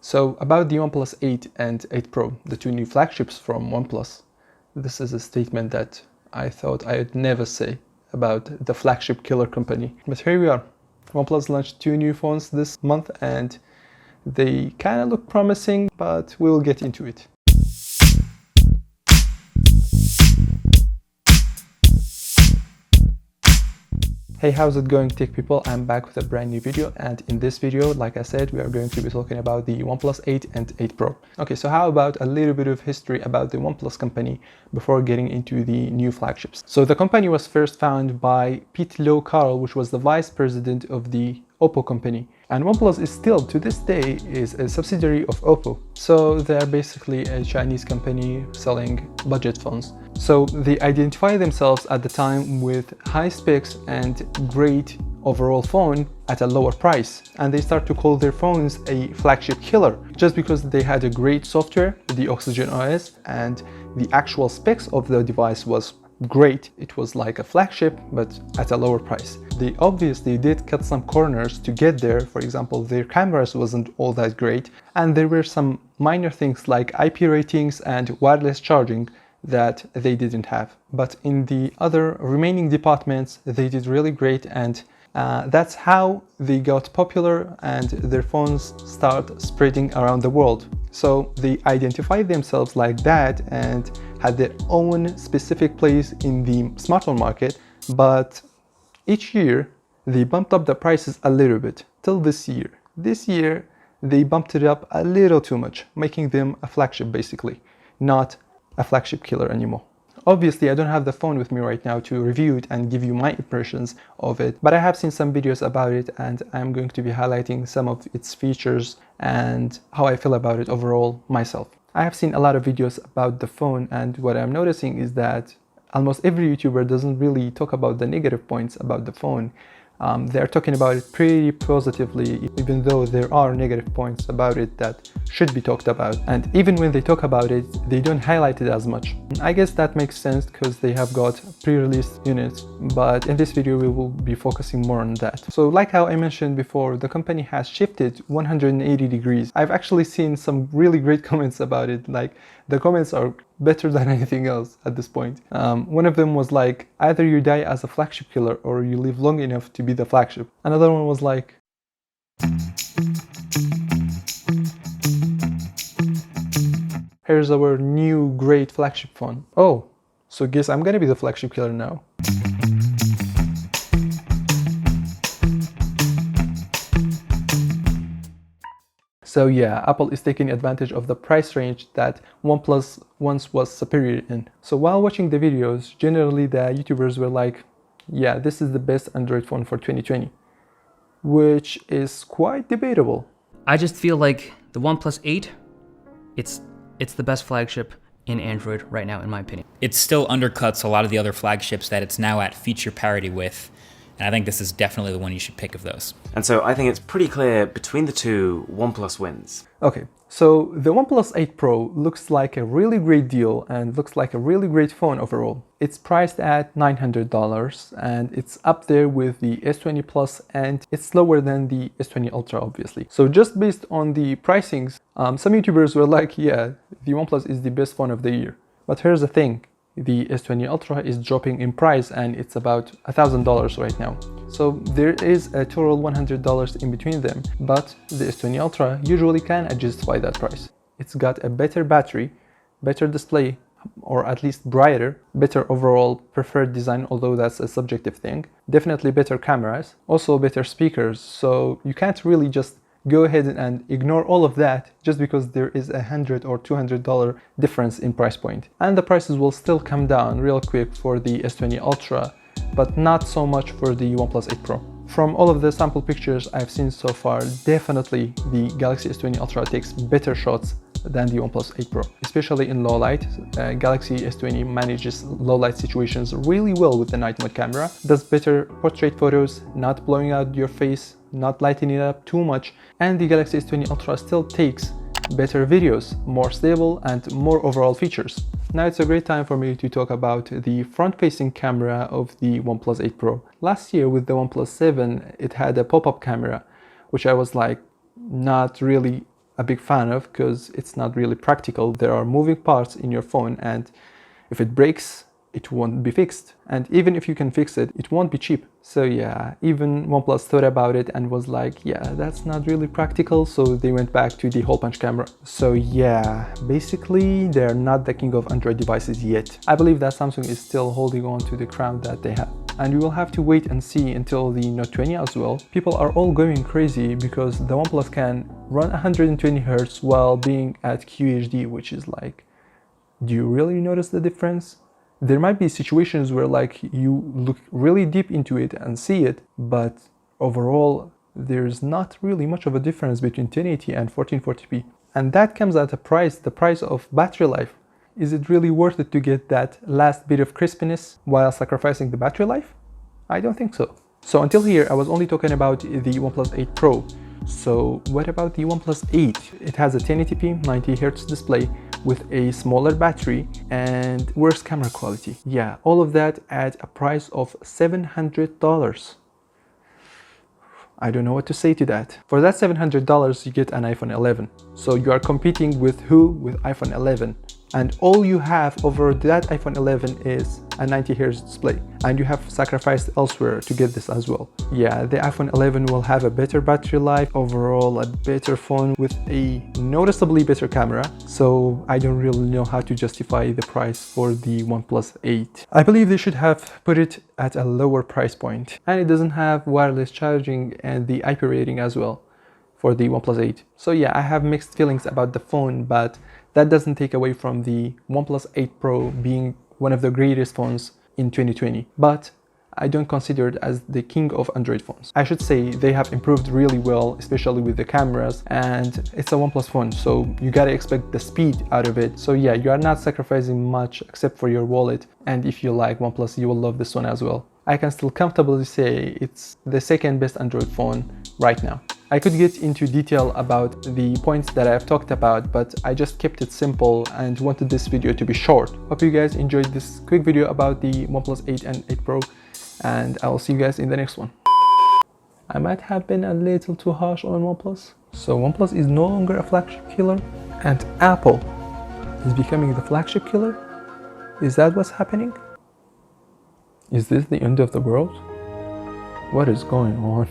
So about the OnePlus 8 and 8 Pro, the two new flagships from OnePlus, this is a statement that I thought I'd never say about the flagship killer company. But here we are. OnePlus launched two new phones this month and they kind of look promising, but we'll get into it. Hey, how's it going, tech people? I'm back with a brand new video, and in this video, like I said, we are going to be talking about the OnePlus 8 and 8 Pro. Okay, so how about a little bit of history about the OnePlus company before getting into the new flagships? So the company was first founded by Pete Low Carl, which was the vice president of the Oppo company. And OnePlus is still, to this day, is a subsidiary of Oppo. So they're basically a Chinese company selling budget phones. So they identify themselves at the time with high specs and great overall phone at a lower price. And they start to call their phones a flagship killer just because they had a great software, the Oxygen OS, and the actual specs of the device was great. It was like a flagship, but at a lower price. They obviously did cut some corners to get there. For example, their cameras wasn't all that great, and there were some minor things like IP ratings and wireless charging that they didn't have. But in the other remaining departments, they did really great, and that's how they got popular and their phones start spreading around the world. So they identified themselves like that and had their own specific place in the smartphone market, but each year they bumped up the prices a little bit till this year. This year they bumped it up a little too much, making them a flagship basically, not a flagship killer anymore. Obviously, I don't have the phone with me right now to review it and give you my impressions of it, but I have seen some videos about it and I'm going to be highlighting some of its features and how I feel about it overall myself. I have seen a lot of videos about the phone, and what I'm noticing is that almost every YouTuber doesn't really talk about the negative points about the phone. They're talking about it pretty positively, even though there are negative points about it that should be talked about. And even when they talk about it, they don't highlight it as much. I guess that makes sense because they have got pre-released units, but in this video we will be focusing more on that. So like how I mentioned before, the company has shifted 180 degrees. I've actually seen some really great comments about it. Like, the comments are better than anything else at this point. One of them was like, either you die as a flagship killer or you live long enough to be the flagship. Another one was like, here's our new great flagship phone. Oh, so guess I'm gonna be the flagship killer now. So yeah, Apple is taking advantage of the price range that OnePlus once was superior in. So while watching the videos, generally the YouTubers were like, yeah, this is the best Android phone for 2020, which is quite debatable. I just feel like the OnePlus 8, it's the best flagship in Android right now, in my opinion. It still undercuts a lot of the other flagships that it's now at feature parity with. And I think this is definitely the one you should pick of those. And so I think it's pretty clear between the two, OnePlus wins. Okay, so the OnePlus 8 Pro looks like a really great deal and looks like a really great phone overall. It's priced at $900 and it's up there with the S20 Plus, and it's lower than the S20 Ultra obviously. So just based on the pricings, some YouTubers were like, yeah, the OnePlus is the best phone of the year. But here's the thing. The S20 Ultra is dropping in price and it's about $1,000 right now. So there is a total $100 in between them, but the S20 Ultra usually can justify that price. It's got a better battery, better display, or at least brighter, better overall preferred design, although that's a subjective thing, definitely better cameras, also better speakers, so you can't really just go ahead and ignore all of that just because there is $100 or $200 difference in price point. And the prices will still come down real quick for the S20 Ultra, but not so much for the OnePlus 8 Pro. From all of the sample pictures I've seen so far, definitely the Galaxy S20 Ultra takes better shots than the OnePlus 8 Pro, especially in low light. Galaxy S20 manages low light situations really well with the night mode camera, does better portrait photos, not blowing out your face, not lighting it up too much, and the Galaxy S20 Ultra still takes better videos, more stable and more overall features. Now it's a great time for me to talk about the front-facing camera of the OnePlus 8 Pro. Last year with the OnePlus 7, it had a pop-up camera, which I was like not really a big fan of because it's not really practical. There are moving parts in your phone, and if it breaks, it won't be fixed. And even if you can fix it, it won't be cheap. So yeah, even OnePlus thought about it and was like, yeah, that's not really practical. So they went back to the hole punch camera. So yeah, basically they're not the king of Android devices yet. I believe that Samsung is still holding on to the crown that they have. And we will have to wait and see until the Note 20 as well. People are all going crazy because the OnePlus can run 120 Hz while being at QHD, which is like, do you really notice the difference? There might be situations where like you look really deep into it and see it, but overall there's not really much of a difference between 1080 and 1440p. And that comes at a price, the price of battery life. Is it really worth it to get that last bit of crispiness while sacrificing the battery life? I don't think so. So until here, I was only talking about the OnePlus 8 Pro. So what about the OnePlus 8? It has a 1080p 90Hz display with a smaller battery and worse camera quality. Yeah, all of that at a price of $700. I don't know what to say to that. For that $700, you get an iPhone 11. So you are competing with who? With iPhone 11. And all you have over that iPhone 11 is a 90Hz display, and you have sacrificed elsewhere to get this as well. Yeah, the iPhone 11 will have a better battery life, overall a better phone with a noticeably better camera, so I don't really know how to justify the price for the OnePlus 8. I believe they should have put it at a lower price point, and it doesn't have wireless charging and the IP rating as well for the OnePlus 8. So yeah, I have mixed feelings about the phone, but that doesn't take away from the OnePlus 8 Pro being one of the greatest phones in 2020. But I don't consider it as the king of Android phones. I should say they have improved really well, especially with the cameras, and it's a OnePlus phone, so you gotta expect the speed out of it. So yeah, you are not sacrificing much except for your wallet, and if you like OnePlus, you will love this one as well. I can still comfortably say it's the second best Android phone right now. I could get into detail about the points that I have talked about, but I just kept it simple and wanted this video to be short. Hope you guys enjoyed this quick video about the OnePlus 8 and 8 Pro, and I will see you guys in the next one. I might have been a little too harsh on OnePlus. So OnePlus is no longer a flagship killer, and Apple is becoming the flagship killer? Is that what's happening? Is this the end of the world? What is going on?